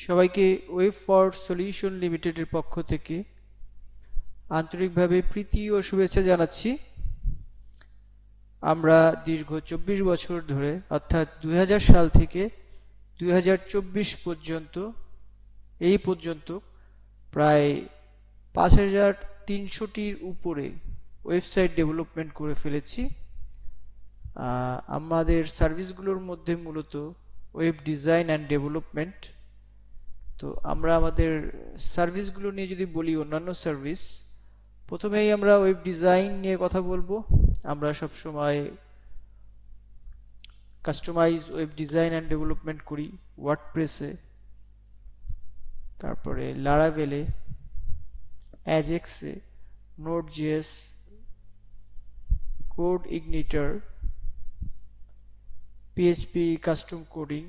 সবাইকে web for solution লিমিটেডের পক্ষ থেকে আন্তরিকভাবে প্রীতি ও শুভেচ্ছা জানাচ্ছি। আমরা দীর্ঘ 24 বছর ধরে অর্থাৎ 2000 সাল থেকে 2024 পর্যন্ত এই পর্যন্ত প্রায় 5300টির উপরে ওয়েবসাইট ডেভেলপমেন্ট করে ফেলেছি। আমাদের সার্ভিসগুলোর মধ্যে মূলত ওয়েব ডিজাইন অ্যান্ড ডেভেলপমেন্ট। তো আমরা আমাদের সার্ভিসগুলো নিয়ে যদি বলি, অন্যান্য সার্ভিস, প্রথমেই আমরা ওয়েব ডিজাইন নিয়ে কথা বলবো। আমরা সবসময় customize web design and development করি ওয়ার্ডপ্রেসে, তারপরে লারাভেলে, অ্যাজেক্সে, Node JS, CodeIgniter, PHP custom coding,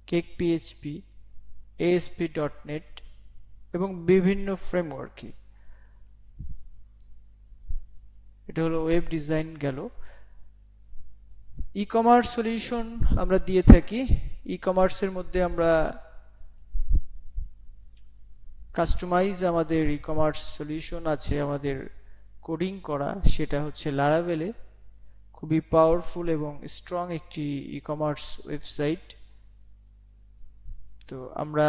CakePHP, ASP.NET এবং বিভিন্ন ফ্রেমওয়ার্কে। এটা হলো ওয়েব ডিজাইন গেল। ই কমার্স সলিউশন আমরা দিয়ে থাকি। ই কমার্সের মধ্যে আমরা কাস্টমাইজ আমাদের ই কমার্স সলিউশন আছে আমাদের কোডিং করা, সেটা হচ্ছে লারাভেলে। খুবই পাওয়ারফুল এবং স্ট্রং একটি ই কমার্স ওয়েবসাইট। তো আমরা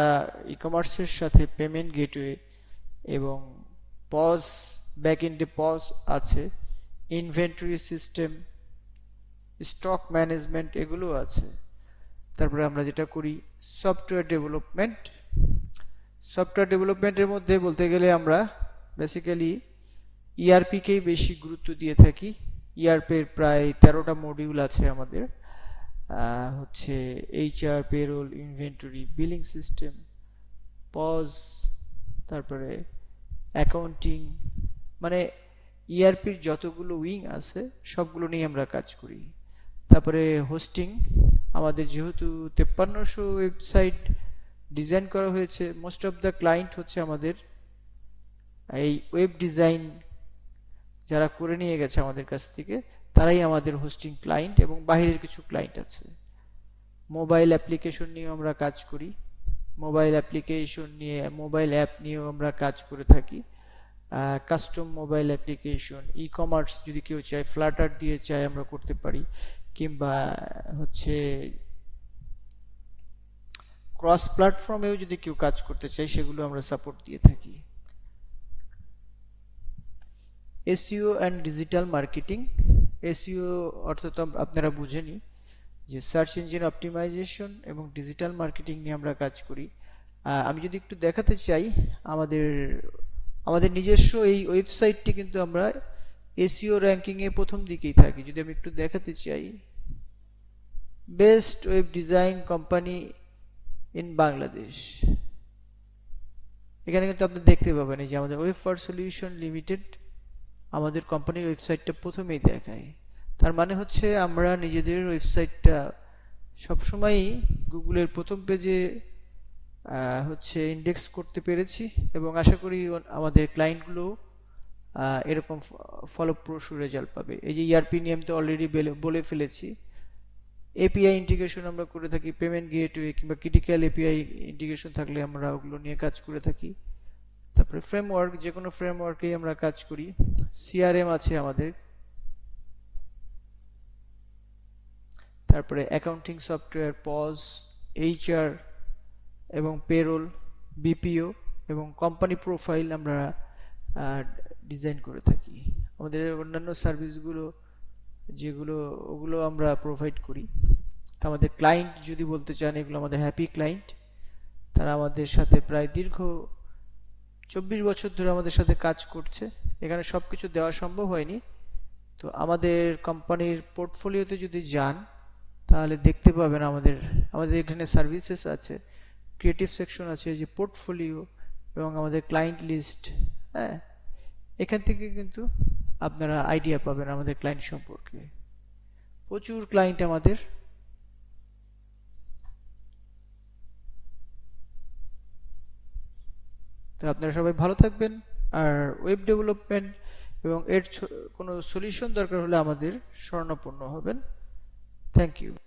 ই কমার্সের সাথে পেমেন্ট গেটওয়ে এবং পজ, ব্যাকএন্ডে পজ আছে, ইনভেন্টরি সিস্টেম, স্টক ম্যানেজমেন্ট, এগুলো আছে। তারপরে আমরা যেটা করি সফটওয়্যার ডেভেলপমেন্ট। সফটওয়্যার ডেভেলপমেন্টের মধ্যে বলতে গেলে আমরা বেসিক্যালি ইআরপিকেই বেশি গুরুত্ব দিয়ে থাকি। ইআরপির প্রায় 13টা মডিউল আছে আমাদের, হচ্ছে HR, payroll, inventory, billing system, POS, তারপরে অ্যাকাউন্টিং, মানে ইআরপির যতগুলো উইং আছে সবগুলো নিয়ে আমরা কাজ করি। তারপরে হোস্টিং, আমাদের যেহেতু 5300 ওয়েবসাইট ডিজাইন করা হয়েছে, মোস্ট অফ দ্য ক্লায়েন্ট হচ্ছে আমাদের এই ওয়েব ডিজাইন যারা করে নিয়ে গেছে আমাদের কাছ থেকে, তারাই আমাদের হোস্টিং ক্লায়েন্ট, এবং বাইরের কিছু ক্লায়েন্ট আছে। মোবাইল অ্যাপ্লিকেশন নিয়ে আমরা কাজ করি। মোবাইল অ্যাপ্লিকেশন নিয়ে, মোবাইল অ্যাপ নিয়েও আমরা কাজ করে থাকি। Custom mobile application, e commerce যদি কেউ চায়, ফ্লাটার দিয়ে চায় আমরা করতে পারি, কিংবা হচ্ছে ক্রস প্ল্যাটফর্মেও যদি কেউ কাজ করতে চায় সেগুলো আমরা সাপোর্ট দিয়ে থাকি। SEO and digital marketing. SEO অর্থ তো আপনারা বুঝেনি, যে সার্চ ইঞ্জিন অপটিমাইজেশন এবং ডিজিটাল মার্কেটিং নিয়ে আমরা কাজ করি। আমি যদি একটু দেখাতে চাই, আমাদের নিজস্ব এই ওয়েবসাইটটি কিন্তু আমরা এসইও র্যাঙ্কিংয়ে প্রথম দিকেই থাকি। যদি আমি একটু দেখাতে চাই, best web design company in Bangladesh, এখানে কিন্তু আপনি দেখতে পাবেন যে আমাদের ওয়েব ফর সলিউশন লিমিটেড আমাদের কোম্পানির ওয়েবসাইটটা প্রথমেই দেখায়। তার মানে হচ্ছে আমরা নিজেদের ওয়েবসাইটটা সবসময়ই গুগলের প্রথম পেজে হচ্ছে ইন্ডেক্স করতে পেরেছি, এবং আশা করি আমাদের ক্লায়েন্টগুলো এরকম ফলপ্রসূ রেজাল্ট পাবে। এই যে ইআরপি নিয়ে আমি তো অলরেডি বলে ফেলেছি। এপিআই ইন্টিগ্রেশন আমরা করে থাকি, পেমেন্ট গেটওয়ে কিংবা ক্রিটিক্যাল এপিআই ইন্টিগ্রেশন থাকলে আমরা ওগুলো নিয়ে কাজ করে থাকি। তারপরে ফ্রেমওয়ার্ক, যে কোনো ফ্রেমওয়ার্কেই আমরা কাজ করি। সিআরএম আছে আমাদের, তারপরে অ্যাকাউন্টিং সফটওয়্যার, পজ, এইচআর এবং পেরোল, বিপিও এবং কোম্পানি প্রোফাইল আমরা ডিজাইন করে থাকি। আমাদের অন্যান্য সার্ভিসগুলো যেগুলো, ওগুলো আমরা প্রোভাইড করি। আমাদের ক্লায়েন্ট যদি বলতে চান, এগুলো আমাদের হ্যাপি ক্লায়েন্ট। তারা আমাদের সাথে প্রায় দীর্ঘ 24 বছর ধরে আমাদের সাথে কাজ করছে। এখানে সব কিছু দেওয়া সম্ভব হয়নি। তো আমাদের কোম্পানির পোর্টফোলিওতে যদি যান, তাহলে দেখতে পাবেন আমাদের এখানে সার্ভিসেস আছে, ক্রিয়েটিভ সেকশন আছে, যে পোর্টফোলিও এবং আমাদের ক্লায়েন্ট লিস্ট। হ্যাঁ, এখান থেকে কিন্তু আপনারা আইডিয়া পাবেন আমাদের ক্লায়েন্ট সম্পর্কে। প্রচুর ক্লায়েন্ট আমাদের। তো আপনারা সবাই ভালো থাকবেন। আর ওয়েব ডেভেলপমেন্ট এবং এর কোনো সলিউশন দরকার হলে আমাদের শরণাপন্ন হবেন। Thank you.